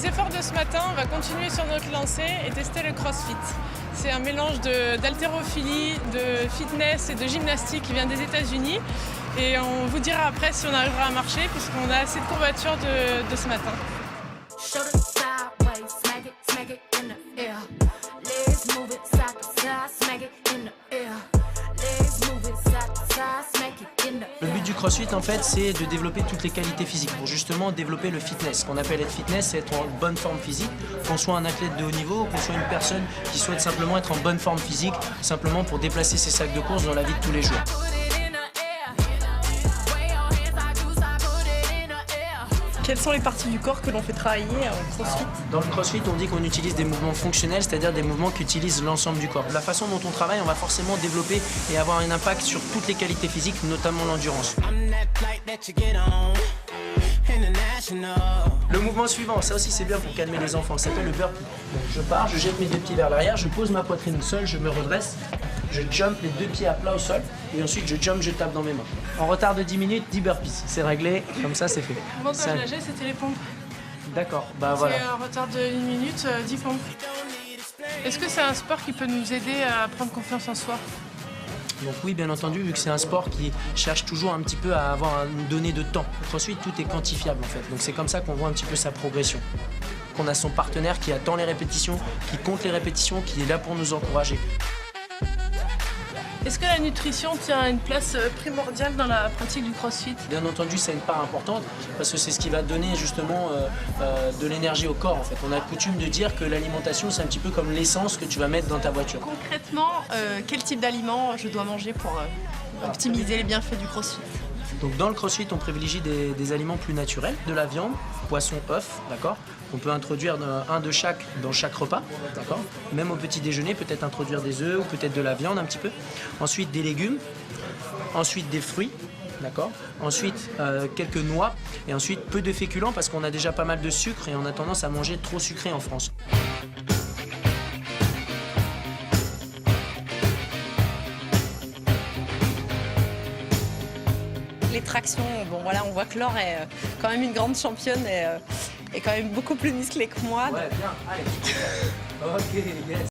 les efforts de ce matin, on va continuer sur notre lancée et tester le CrossFit. C'est un mélange d'haltérophilie, de fitness et de gymnastique qui vient des États-Unis. Et on vous dira après si on arrivera à marcher puisqu'on a assez de courbatures de ce matin. Le but du CrossFit, en fait, c'est de développer toutes les qualités physiques pour justement développer le fitness. Ce qu'on appelle être fitness, c'est être en bonne forme physique, qu'on soit un athlète de haut niveau, qu'on soit une personne qui souhaite simplement être en bonne forme physique, simplement pour déplacer ses sacs de course dans la vie de tous les jours. Quelles sont les parties du corps que l'on fait travailler en CrossFit? Dans le CrossFit, on dit qu'on utilise des mouvements fonctionnels, c'est-à-dire des mouvements qui utilisent l'ensemble du corps. La façon dont on travaille, on va forcément développer et avoir un impact sur toutes les qualités physiques, notamment l'endurance. Le mouvement suivant, ça aussi c'est bien pour calmer les enfants, ça s'appelle le burpee. Donc je pars, je jette mes deux pieds vers l'arrière, je pose ma poitrine au sol, je me redresse, je jump les deux pieds à plat au sol et ensuite je jump, je tape dans mes mains. En retard de 10 minutes, 10 burpees, c'est réglé, comme ça c'est fait. L'avantage nager, c'était les pompes. D'accord, bah voilà. C'est en retard de 1 minute, 10 pompes. Est-ce que c'est un sport qui peut nous aider à prendre confiance en soi? Donc oui, bien entendu, vu que c'est un sport qui cherche toujours un petit peu à avoir une donnée de temps. Ensuite, tout est quantifiable en fait. Donc c'est comme ça qu'on voit un petit peu sa progression. Qu'on a son partenaire qui attend les répétitions, qui compte les répétitions, qui est là pour nous encourager. Est-ce que la nutrition tient une place primordiale dans la pratique du CrossFit? Bien entendu, c'est une part importante parce que c'est ce qui va donner justement de l'énergie au corps en fait. On a coutume de dire que l'alimentation c'est un petit peu comme l'essence que tu vas mettre dans ta voiture. Concrètement, quel type d'aliments je dois manger pour optimiser les bienfaits du CrossFit? Donc dans le CrossFit, on privilégie des aliments plus naturels, de la viande, poisson, œuf, d'accord. On peut introduire un de chaque dans chaque repas, d'accord. Même au petit déjeuner, peut-être introduire des œufs ou peut-être de la viande un petit peu. Ensuite des légumes, ensuite des fruits, d'accord. Ensuite quelques noix et ensuite peu de féculents parce qu'on a déjà pas mal de sucre et on a tendance à manger trop sucré en France. Les tractions, bon voilà, on voit que Laure est quand même une grande championne et est quand même beaucoup plus musclée que moi. Ouais, bien, allez. Ok, yes.